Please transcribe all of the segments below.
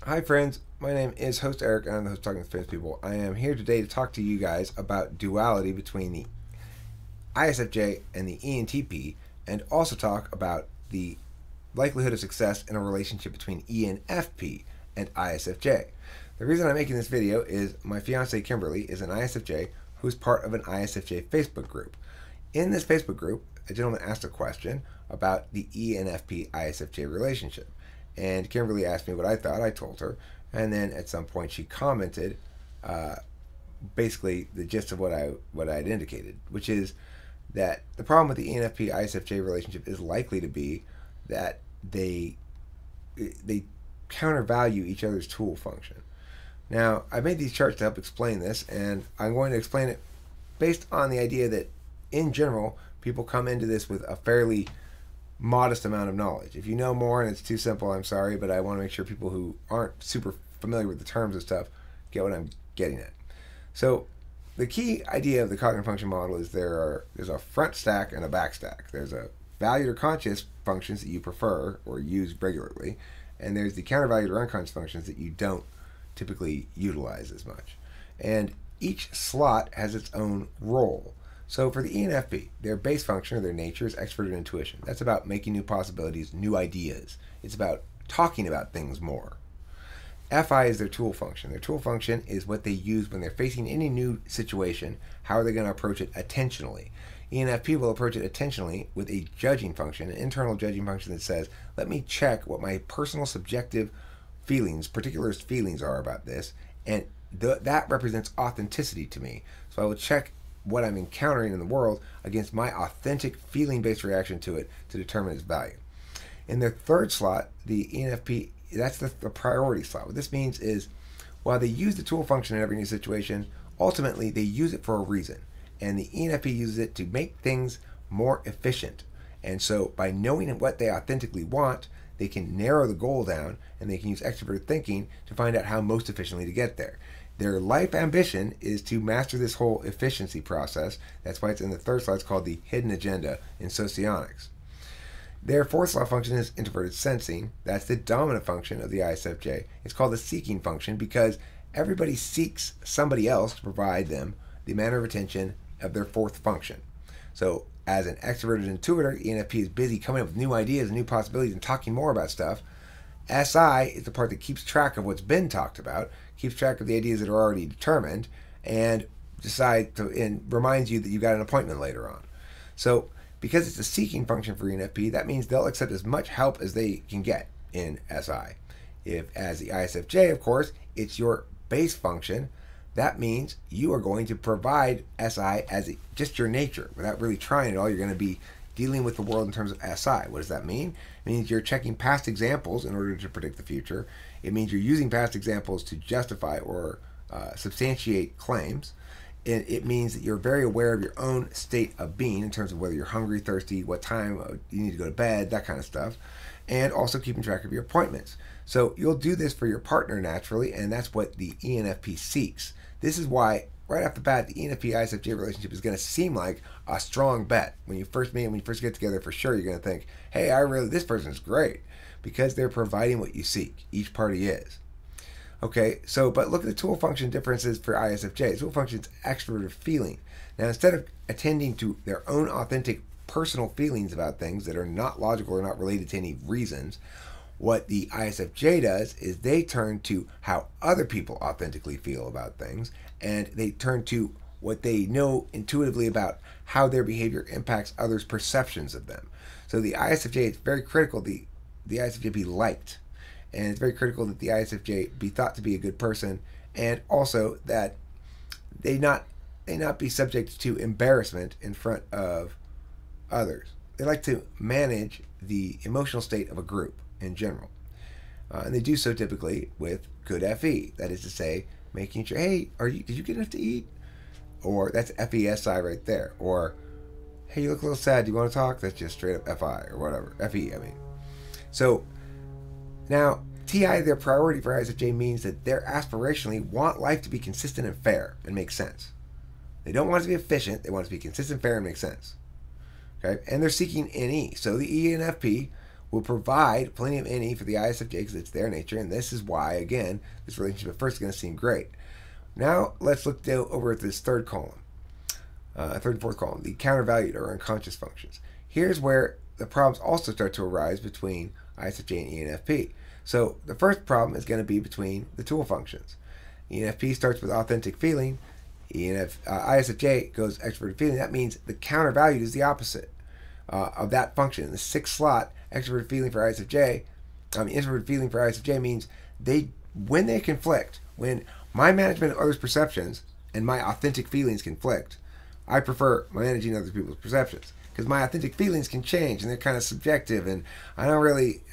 Hi friends, my name is host Eric and I'm the host of Talking with Famous People. I am here today to talk to you guys about duality between the ISFJ and the ENTP, and also talk about the likelihood of success in a relationship between ENFP and ISFJ. The reason I'm making this video is my fiance Kimberly is an ISFJ who's part of an ISFJ Facebook group. In this Facebook group, a gentleman asked a question about the ENFP ISFJ relationship. And Kimberly asked me what I thought. I told her, and then at some point she commented, basically the gist of what I had indicated, which is that the problem with the ENFP ISFJ relationship is likely to be that they countervalue each other's tool function. Now, I made these charts to help explain this, and I'm going to explain it based on the idea that, in general, people come into this with a fairly modest amount of knowledge. If you know more and it's too simple, I'm sorry, but I want to make sure people who aren't super familiar with the terms and stuff get what I'm getting at. So the key idea of the cognitive function model is there's a front stack and a back stack. There's a valued or conscious functions that you prefer or use regularly, and there's the countervalued or unconscious functions that you don't typically utilize as much. And each slot has its own role. So for the ENFP, their base function or their nature is extroverted intuition. That's about making new possibilities, new ideas. It's about talking about things more. FI is their tool function. Their tool function is what they use when they're facing any new situation. How are they going to approach it attentionally? ENFP will approach it attentionally with a judging function, an internal judging function that says, let me check what my personal subjective feelings, particularist feelings are about this, and that represents authenticity to me. So I will check what I'm encountering in the world against my authentic feeling-based reaction to it to determine its value. In their third slot, the ENFP, that's the priority slot. What this means is, while they use the tool function in every new situation, ultimately they use it for a reason. And the ENFP uses it to make things more efficient. And so by knowing what they authentically want, they can narrow the goal down, and they can use extroverted thinking to find out how most efficiently to get there. Their life ambition is to master this whole efficiency process. That's why it's in the third slide. It's called the hidden agenda in socionics. Their fourth slot function is introverted sensing. That's the dominant function of the ISFJ. It's called the seeking function because everybody seeks somebody else to provide them the manner of attention of their fourth function. So as an extroverted intuitor, ENFP is busy coming up with new ideas and new possibilities and talking more about stuff. SI is the part that keeps track of what's been talked about, keeps track of the ideas that are already determined, and reminds you that you've got an appointment later on. So because it's a seeking function for ENFP, that means they'll accept as much help as they can get in SI. If, as the ISFJ, of course, it's your base function, that means you are going to provide SI as just your nature. Without really trying at all, you're going to be dealing with the world in terms of SI. What does that mean? It means you're checking past examples in order to predict the future. It means you're using past examples to justify or substantiate claims. It means that you're very aware of your own state of being in terms of whether you're hungry, thirsty, what time you need to go to bed, that kind of stuff, and also keeping track of your appointments. So you'll do this for your partner naturally, and that's what the ENFP seeks. This is why right off the bat, the ENFP-ISFJ relationship is going to seem like a strong bet. When you first meet, when you first get together, for sure, you're going to think, hey, this person's great, because they're providing what you seek. Each party is. Okay, but look at the tool function differences for ISFJ. The tool function is extroverted feeling. Now, instead of attending to their own authentic personal feelings about things that are not logical or not related to any reasons, what the ISFJ does is they turn to how other people authentically feel about things, and they turn to what they know intuitively about how their behavior impacts others' perceptions of them. So the ISFJ, it's very critical the ISFJ be liked, and it's very critical that the ISFJ be thought to be a good person, and also that they not be subject to embarrassment in front of others. They like to manage the emotional state of a group in general. And they do so typically with good FE. That is to say, making sure, hey, did you get enough to eat? Or that's FESI right there. Or, hey, you look a little sad. Do you want to talk? That's just straight up FI or whatever. FE, I mean. So now, TI, their priority for ISFJ, means that they aspirationally want life to be consistent and fair and make sense. They don't want it to be efficient. They want it to be consistent, fair, and make sense. Okay? And they're seeking NE. So the ENFP will provide plenty of NE for the ISFJ because it's their nature, and this is why, again, this relationship at first is going to seem great. Now, let's look over at this third column, third and fourth column, the countervalued or unconscious functions. Here's where the problems also start to arise between ISFJ and ENFP. So the first problem is going to be between the tool functions. ENFP starts with authentic feeling. ISFJ goes extroverted feeling. That means the countervalued is the opposite of that function. In the sixth slot, extroverted feeling for ISFJ, introverted feeling for ISFJ means when they conflict, when my management of others' perceptions and my authentic feelings conflict, I prefer managing other people's perceptions. Because my authentic feelings can change and they're kind of subjective, and I don't really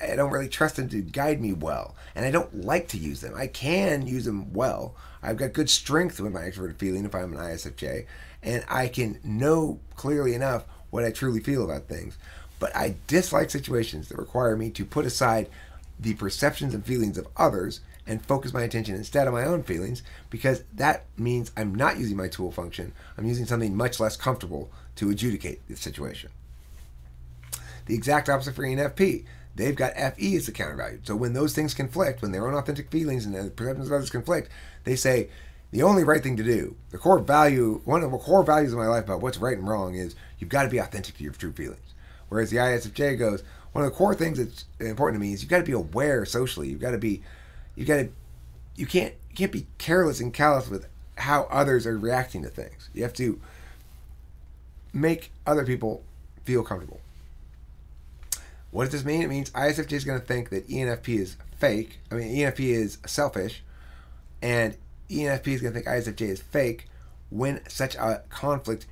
trust them to guide me well, and I don't like to use them. I can use them well. I've got good strength with my extroverted feeling if I'm an ISFJ, and I can know clearly enough what I truly feel about things. But I dislike situations that require me to put aside the perceptions and feelings of others and focus my attention instead on my own feelings, because that means I'm not using my tool function. I'm using something much less comfortable to adjudicate the situation. The exact opposite for ENFP. They've got FE as the countervalue. So when those things conflict, when their own authentic feelings and the perceptions of others conflict, they say the only right thing to do, the core value, one of the core values of my life about what's right and wrong is you've got to be authentic to your true feelings. Whereas the ISFJ goes, one of the core things that's important to me is you've got to be aware socially. You can't be careless and callous with how others are reacting to things. You have to make other people feel comfortable. What does this mean? It means ISFJ is going to think that ENFP is fake. ENFP is selfish, and ENFP is going to think ISFJ is fake when such a conflict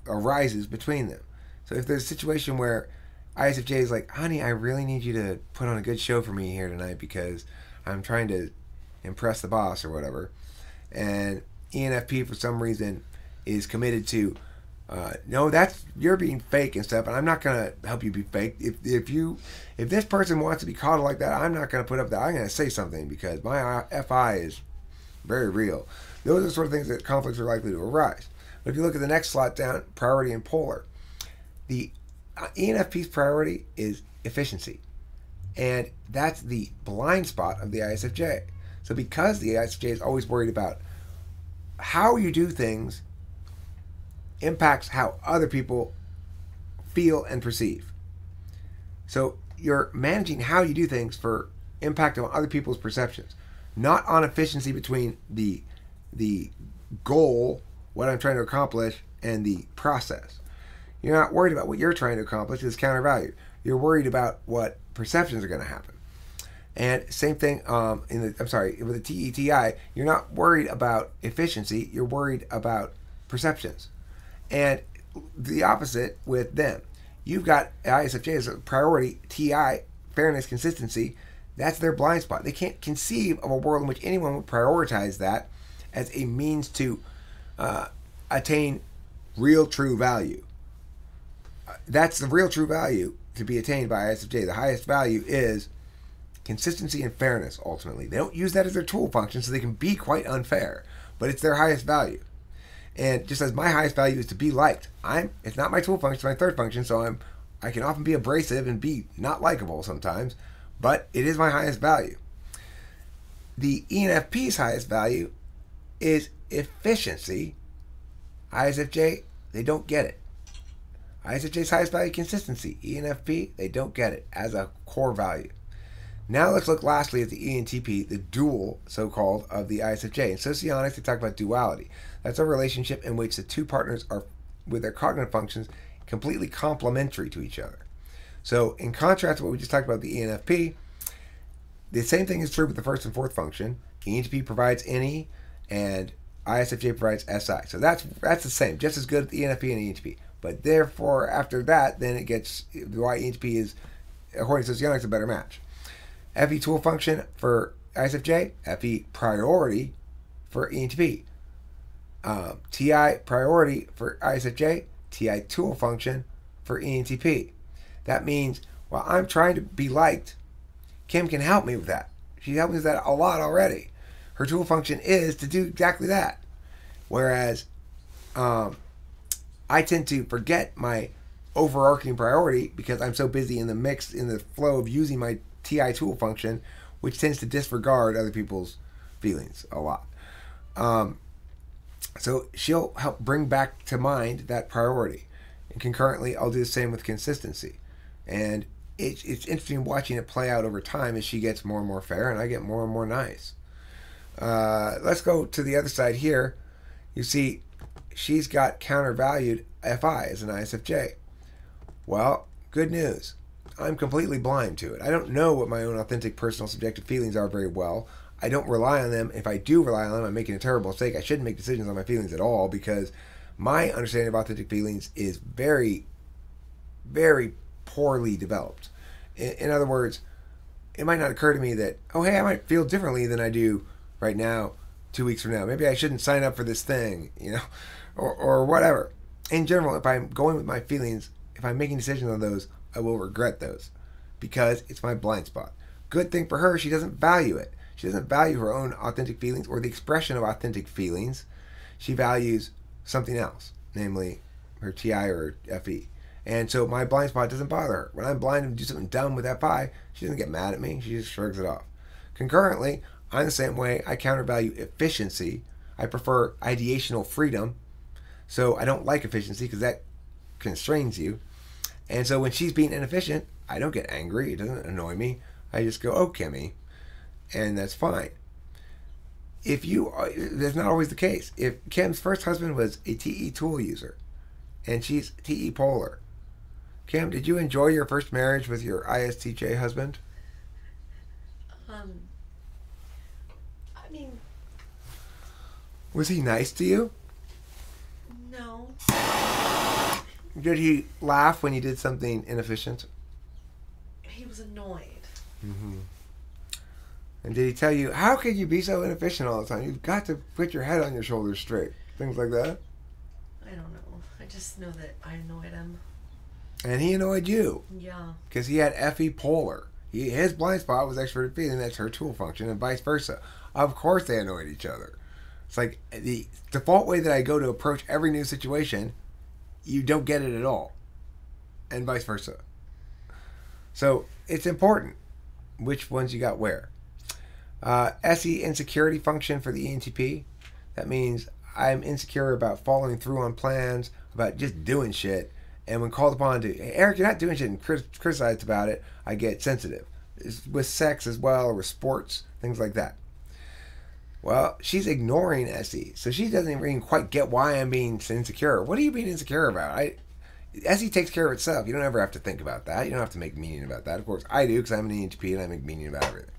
arises between them. So if there's a situation where ISFJ is like, honey, I really need you to put on a good show for me here tonight because I'm trying to impress the boss or whatever, and ENFP for some reason is committed to no, you're being fake and stuff, and I'm not gonna help you be fake. If this person wants to be coddled like that, I'm not gonna put up that. I'm gonna say something because my FI is very real. Those are the sort of things that conflicts are likely to arise. But if you look at the next slot down, priority and polar, the ENFP's priority is efficiency, and that's the blind spot of the ISFJ. So because the ISFJ is always worried about how you do things impacts how other people feel and perceive. So you're managing how you do things for impact on other people's perceptions, not on efficiency between the goal, what I'm trying to accomplish, and the process. You're not worried about what you're trying to accomplish, it's countervalued. You're worried about what perceptions are going to happen. And same thing with the TETI, you're not worried about efficiency, you're worried about perceptions. And the opposite with them. You've got ISFJ as a priority, TI, fairness, consistency. That's their blind spot. They can't conceive of a world in which anyone would prioritize that as a means to attain real true value. That's the real true value to be attained by ISFJ. The highest value is consistency and fairness, ultimately. They don't use that as their tool function, so they can be quite unfair, but it's their highest value. And just as my highest value is to be liked, it's not my tool function, it's my third function, so I can often be abrasive and be not likable sometimes, but it is my highest value. The ENFP's highest value is efficiency. ISFJ, they don't get it. ISFJ's highest value, consistency. ENFP, they don't get it as a core value. Now let's look lastly at the ENTP, the dual, so-called, of the ISFJ. In socionics, they talk about duality. That's a relationship in which the two partners are, with their cognitive functions, completely complementary to each other. So in contrast to what we just talked about the ENFP, the same thing is true with the first and fourth function. ENTP provides NE, and ISFJ provides SI. So that's the same, just as good at the ENFP and ENTP. But therefore, after that, then it gets why ENTP is, according to socionics, a better match. FE tool function for ISFJ, FE priority for ENTP. TI priority for ISFJ, TI tool function for ENTP. That means while I'm trying to be liked, Kim can help me with that. She helped me with that a lot already. Her tool function is to do exactly that. Whereas I tend to forget my overarching priority because I'm so busy in the flow of using my TI tool function, which tends to disregard other people's feelings a lot. So she'll help bring back to mind that priority. And concurrently, I'll do the same with consistency. And it's interesting watching it play out over time as she gets more and more fair and I get more and more nice. Let's go to the other side here. You see, she's got countervalued FI as an ISFJ. Well, good news. I'm completely blind to it. I don't know what my own authentic, personal, subjective feelings are very well. I don't rely on them. If I do rely on them, I'm making a terrible mistake. I shouldn't make decisions on my feelings at all because my understanding of authentic feelings is very, very poorly developed. In other words, it might not occur to me that, oh, hey, I might feel differently than I do right now, 2 weeks from now. Maybe I shouldn't sign up for this thing, or whatever. In general, if I'm going with my feelings, if I'm making decisions on those, I will regret those because it's my blind spot. Good thing for her, she doesn't value it. She doesn't value her own authentic feelings or the expression of authentic feelings. She values something else, namely her TI or FE. And so my blind spot doesn't bother her. When I'm blind and do something dumb with FI, she doesn't get mad at me. She just shrugs it off. Concurrently, I'm the same way. I countervalue efficiency. I prefer ideational freedom. So I don't like efficiency because that constrains you. And so when she's being inefficient, I don't get angry. It doesn't annoy me. I just go, oh, Kimmy. And that's fine. That's not always the case. If Kim's first husband was a TE tool user and she's TE polar, Kim, did you enjoy your first marriage with your ISTJ husband? I mean... Was he nice to you? No. Did he laugh when you did something inefficient? He was annoyed. Mm-hmm. And did he tell you, how could you be so inefficient all the time? You've got to put your head on your shoulders straight. Things like that? I don't know. I just know that I annoyed him. And he annoyed you. Yeah. Because he had FE polar. His blind spot was extroverted feeling. That's her tool function, and vice versa. Of course they annoyed each other. It's like the default way that I go to approach every new situation, you don't get it at all. And vice versa. So it's important which ones you got where. SE insecurity function for the ENTP. That means I'm insecure about following through on plans, about just doing shit. And when called upon to, hey, Eric, you're not doing shit, and criticized about it, I get sensitive. It's with sex as well, or with sports, things like that. Well, she's ignoring SE, so she doesn't even quite get why I'm being insecure. What are you being insecure about? SE takes care of itself. You don't ever have to think about that. You don't have to make meaning about that. Of course, I do, because I'm an ENTP and I make meaning about everything.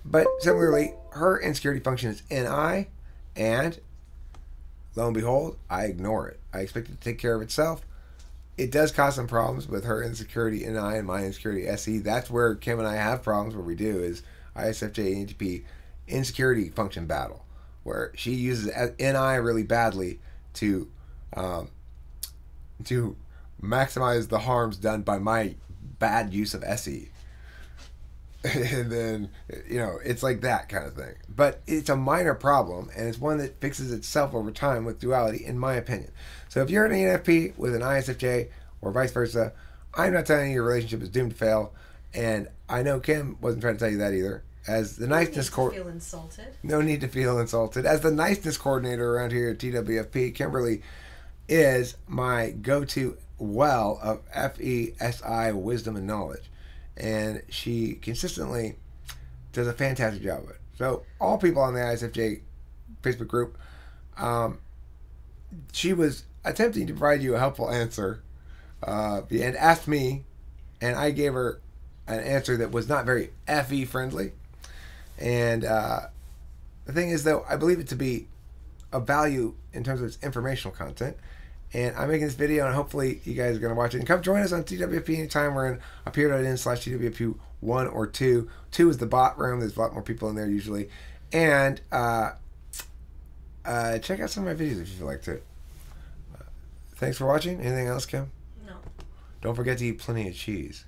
But similarly, her insecurity function is NI, and lo and behold, I ignore it. I expect it to take care of itself. It does cause some problems with her insecurity NI and my insecurity SE. That's where Kim and I have problems. What we do is ISFJ ENTP insecurity function battle, where she uses NI really badly to maximize the harms done by my bad use of SE. And then, it's like that kind of thing. But it's a minor problem, and it's one that fixes itself over time with duality, in my opinion. So if you're an ENFP with an ISFJ, or vice versa, I'm not telling you your relationship is doomed to fail, and I know Kim wasn't trying to tell you that either. As the niceness feel insulted. No need to feel insulted. As the niceness coordinator around here at TWFP, Kimberly is my go-to well of FESI wisdom and knowledge. And she consistently does a fantastic job of it. So all people on the ISFJ Facebook group, she was attempting to provide you a helpful answer and asked me, and I gave her an answer that was not very FE friendly. And the thing is, though, I believe it to be of value in terms of its informational content. And I'm making this video, and hopefully you guys are going to watch it. And come join us on TWFP anytime. We're in appear.in/TWFP1 or 2. 2 is the bot room. There's a lot more people in there usually. And check out some of my videos if you feel like to. Thanks for watching. Anything else, Kim? No. Don't forget to eat plenty of cheese.